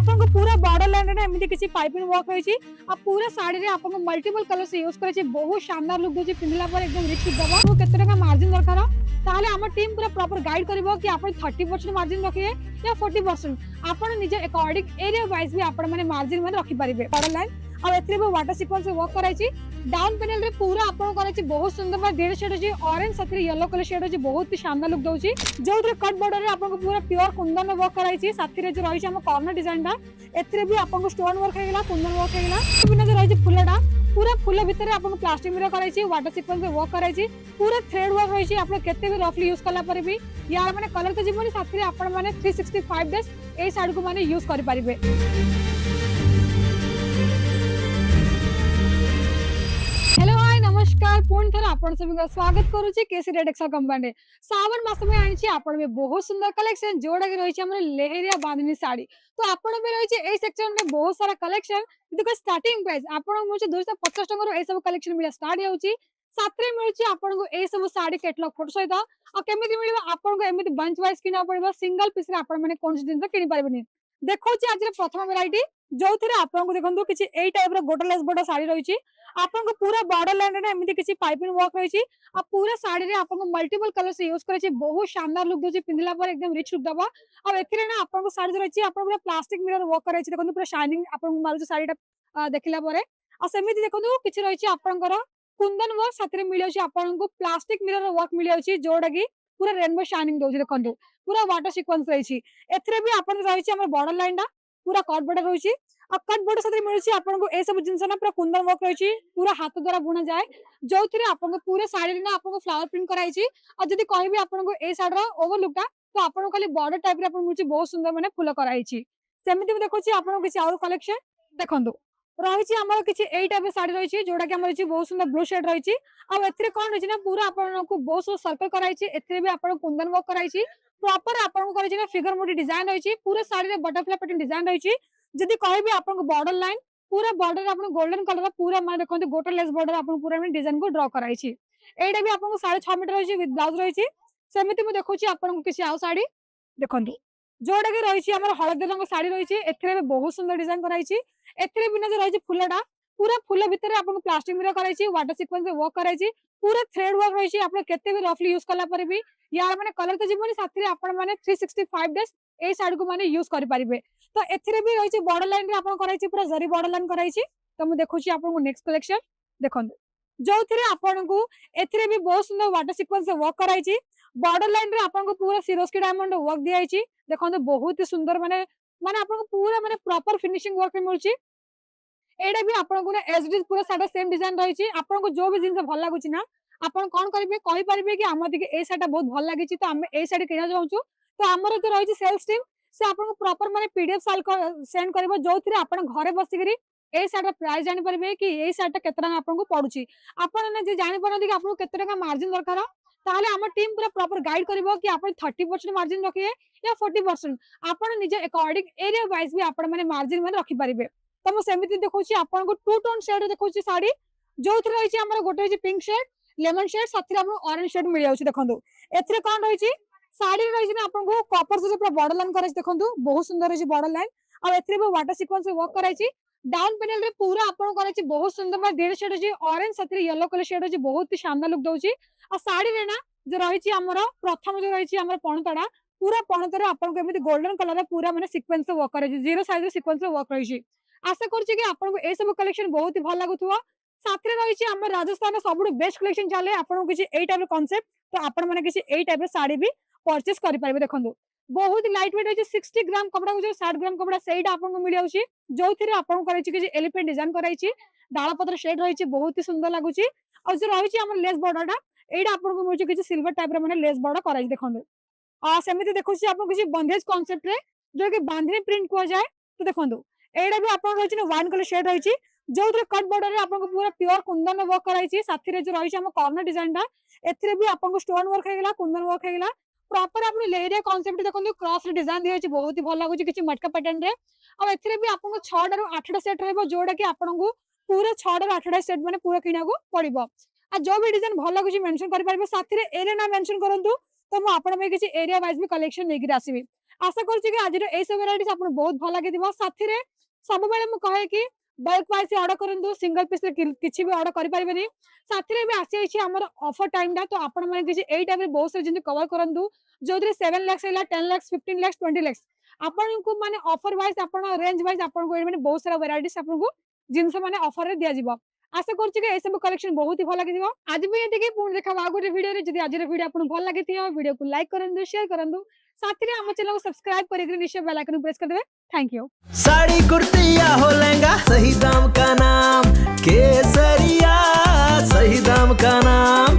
आपको पूरा border line रे एमती किसी पाइपिंग वर्क रही पूरा साड़ी रे आपको मल्टीपल कलर से यूज करे बहुत शानदार लुक दोची पिंधला पर एकदम रिच लुक दबा आपको केते टका मार्जिन दरकार ताले हम टीम पूरा प्रॉपर गाइड करबो कि आपण 30% मार्जिन रखिए या 40% आपण निजे अकॉर्डिंग एरिया वाइज भी आपण माने मार्जिन माने रखि परिबे बॉर्डर लाइन और एथरे भी वाटर सीक्वेंस वर्क कराई डाउन पैनल रे पूरा आपन कराई बहुत सुंदर बा डेढ़ शेड अछि ऑरेंज सत्री येलो कलर शेड अछि बहुत ही शानदार लुक दोची जो कट बॉर्डर रे आपन को पूरा प्योर कुंदन वर्क कराई साथी रे जो रही हम कॉर्नर डिजाइन दा एथरे भी आपन को स्टोन वर्क हेला कुंदन वर्क हेला बिना जो रही फुलडा पूरा फुल भीतर आपन प्लास्टिक मिरर कराई वाटर सीक्वेंस वर्क कराई पूरा थ्रेड वर्क रही आपन केते भी रफली यूज करला पर भी यार माने कलर तो जीवनी साथी रे आपन माने 365 डेज ए साइड को माने यूज करि परिबे। हेलो हाय नमस्कार पुणी थर आपण सभी का स्वागत करूची केसी रेड एक्सल कंपनी सावन मास में आनी आपण में बहुत सुंदर कलेक्शन जोड़ा के रही हमर लेहरिया बांधनी साड़ी तो आपण में रही ए सेक्शन में बहुत सारा कलेक्शन देखो स्टार्टिंग प्राइस आपण मुझे 250 टका रो ए सब कलेक्शन मिला स्टार्ट होउची साथरे मिलुची आपण को ए सब साड़ी कैटलॉग फोटो सहित आ केमिति मिलबा आपण को एमिति बंच वाइज किना पड़बा सिंगल पीस रे आपण माने कोन दिन किनि पारबनी देखौची आज रे प्रथम वैरायटी जो थिरे आपण को देखंतु किछि ए टाइप रो गोटलेस बडा साड़ी रहिची आपन को पूरा बॉर्डर लाइन रे एमिति किछि पाइपिंग वर्क रहिची आ पूरा साड़ी रे आपन को मल्टीपल कलर से यूज करे छी बहुत शानदार लुक दोची पिंधला पर एकदम रिच लुक दबा और एथिरे ना आपन को साड़ी रहिची आपन पूरा प्लास्टिक मिरर वर्क करे छी देखंतु पूरा शाइनिंग आपन को मारुची साड़ीटा देखिला परे आ सेमिति देखंतु किछि रहिची आपनकर कुंदन वर्क साथरे मिलियो छी आपन को प्लास्टिक मिरर वर्क मिलियो छी जोडा की पूरा रेनबो शाइनिंग दोची देखंतु पूरा वाटर सीक्वेंस रहिची एथिरे भी आपन रहिची हमर बॉर्डर लाइन दा पूरा कट बॉर्डर रहिची आ कट बॉर्डर साथे मिलुची आपन को ए सब जिंस ना पूरा कुंदन वर्क रहिची पूरा हाथ द्वारा बुना जाए जो थिरे आपन को पूरे साड़ी ना आपन को फ्लावर प्रिंट कराइची और जदी कहबी आपन को ए साड़ी रो ओवर लुक ता तो आपन को खाली बॉर्डर टाइप रे आपन मुची बहुत सुंदर माने फुल कराइची सेमिति भी देखोची आपन को किछि और कलेक्शन देखंतु रहिची हमर किछि ए टाइप साड़ी रहिची जोडा के हमर रहिची बहुत सुंदर ब्लू शेड रहिची आ एथिरे कोन रहिची ना पूरा आपन को बहुत सो सर्कल कराइची एथिरे भी आपन कुंदन वर्क कराइची प्रॉपर आपन को कराइची ना फिगर मोटी डिजाइन रहिची पूरा साड़ी रे बटरफ्लाई पैटर्न डिजाइन रहिची जदी कहबी आपन को बॉर्डर लाइन पूरा बॉर्डर आपन गोल्डन कलर पूरा माने देखंतु गोटा लेस बॉर्डर आपन पूरा में डिजाइन को ड्रा कराइची एडा भी आपन को 6.5 मीटर रहिची विथ ब्लाउज रहिची सेमिति मु देखौची आपन को किछि आउ साड़ी देखंतु जोडा के रहिची हमर हळदी रंग साड़ी रहिची एथिरे बहुत सुंदर डिजाइन कराइची एथिरे बिना जे रहिची फुलडा पूरा फुल भीतर आपन प्लास्टिक मिरर कराइची वाटर सीक्वेंस वर्क कराइची पूरा थ्रेड वर्क रहिची आपन केते भी रफली यूज करला पर भी यार माने कलर तो जीवनी साथी रे आपन माने 365 डेज ए साइड को माने यूज करि परिबे तो एथिरे भी रहिची बॉर्डर लाइन रे आपन कराइची पूरा जरी बॉर्डर लाइन कराइची तो मु देखौची आपन को नेक्स्ट कलेक्शन देखंतु जो थिरे आपन को एथिरे भी बहुत सुंदर वाटर सीक्वेंस वर्क कराइची बॉर्डर लाइन रे आपन को पूरा सिरोस्की डायमंड वर्क दियाइची देखंतु बहुत ही सुंदर माने माने आपन को पूरा माने प्रॉपर फिनिशिंग वर्क मिलुची एडा भी आपन को ना एसडी पूरा साडा सेम डिजाइन रहिची आपन को जो भी जिंस भल लागुची ना आपन कोन करिवे कहि परिबे कि हम दिके ए साडा बहुत भल लागिची तो हम ए साडी किना जाउछु तो हमर जो रहिची सेल्स टीम से आपन को प्रॉपर माने पीडीएफ फाइल सेंड करबो जो थिरे आपन घरे बसी करी ए साडा प्राइस जानि परिबे कि ए साडा केतना आपन को पडुची आपन ने जे जानि परन कि आपन को केते टका मार्जिन दरकार ताले हम टीम पूरा प्रॉपर गाइड करबो कि आपन 30% मार्जिन रखिए या 40% आपन निजे अकॉर्डिंग एरिया वाइज भी आपन माने मार्जिन माने रखि परिबे तो मु सेमिति देखौची आपन को टू टोन शेड देखौची साड़ी जो थिरे रहिची हमर गोटे रहिची पिंक शेड लेमन शेड साथी आपन ऑरेंज शेड मिल जाउची देखंतु एथिरे कोन रहिची साड़ी रहिची ना आपन को कॉपर से पूरा बॉर्डर लाइन कराइची देखंतु बहुत सुंदर रहिची बॉर्डर लाइन और एथिरे भी वाटर सीक्वेंस वर्क कराइची डाउन पैनल रे पूरा आपन कराइची बहुत सुंदर बा डेढ़ शेड अछि ऑरेंज साथी येलो कलर शेड अछि बहुत ही शानदार लुक दोची आ साड़ी रे ना जो रहिची हमर प्रथम जो रहिची हमर पणतडा पूरा पणतरे आपन को एमिति गोल्डन कलर रे पूरा माने सीक्वेंस वर्क कराइची जीरो साइज रे सीक्वेंस वर्क रहिची आशा करछि कि आपन को ए सब कलेक्शन बहुत ही भल लागुथुवा साथरे रहिची हमर राजस्थान सबुठ बेस्ट कलेक्शन चले आपन को किछि ए टाइप कांसेप्ट तो आपन माने किछि ए टाइप साड़ी भी परचेस करि पारिबे देखंतु बहुत लाइट वेट अछि 60 ग्राम कपड़ा को जो 60 ग्राम कपड़ा सेटा आपन को मिल जाउची जो थिरे आपन को कराइची कि एलिफेंट डिजाइन कराइची डाला पत्र शेड रहिची बहुत ही सुंदर लागुची और जो रहिची हमर लेस बॉर्डरटा एटा आपन को मिलुची कि सिल्वर टाइप रे माने लेस बॉर्डर कराइची देखंतु आ सेमिति देखुची आपन किछि बंधेज कांसेप्ट रे जो कि बांधनी प्रिंट को जाए तो देखंतु एटा भी आपन रहिची ना वाइन कलर शेड रहिची जो थिरे कट बॉर्डर रे आपन को पूरा प्योर कुंदन वर्क कराइची साथी रे जो रहिची हम कॉर्नर डिजाइन दा एथिरे भी आपन को स्टोन वर्क हेगला कुंदन वर्क हेगला प्रॉपर आपन लेरिया कांसेप्ट देखंतु क्रॉस रे डिजाइन दियाची बहुत ही भल लागुची किछि मटका पैटर्न रे और एथिरे भी आपन को 6 टा रो 8 टा सेट रहबो जोडा कि आपन को पूरा 6 टा रो 8 टा सेट माने पूरा किना को पड़िबो आ जो भी डिजाइन भल लागुची मेंशन करि परबे साथी रे एरिया ना मेंशन करंतु तो मु आपन में किछि एरिया वाइज भी कलेक्शन नेगिर आसीबी आशा करूची कि आज ए सब वैरायटीज आपन बहुत भल लागिथिबो साथी रे सब बेले मु कहे कि बल्क वाइज ऑर्डर करंतु सिंगल पीस रे किछि भी ऑर्डर करि परिबेनी साथी रे भी आसी अछि हमर ऑफर टाइम डा तो आपन माने किछि एई टाइम रे बहुत सारे जिंदु कवर करंतु जोदरे 7 लाख हैला 10 लाख 15 लाख 20 लाख आपन को माने ऑफर वाइज आपन रेंज वाइज आपन को माने बहुत सारा वैरायटीज आपन को जिंस माने ऑफर रे दिया जिवो आशा करूची कि ए सब कलेक्शन बहुत ही भल लागिथिबो आज भी एतिके पुन देखा आगो वीडियो रे जदि आज वीडियो आपन भल लागिथियो वीडियो को लाइक करंतु शेयर करंतु साथ ही हम चैनल को सब्सक्राइब करके निश्चय बेल आइकन प्रेस कर देबे थैंक यू साड़ी कुर्ती या हो लहंगा सही दाम का नाम केसरिया सही दाम का नाम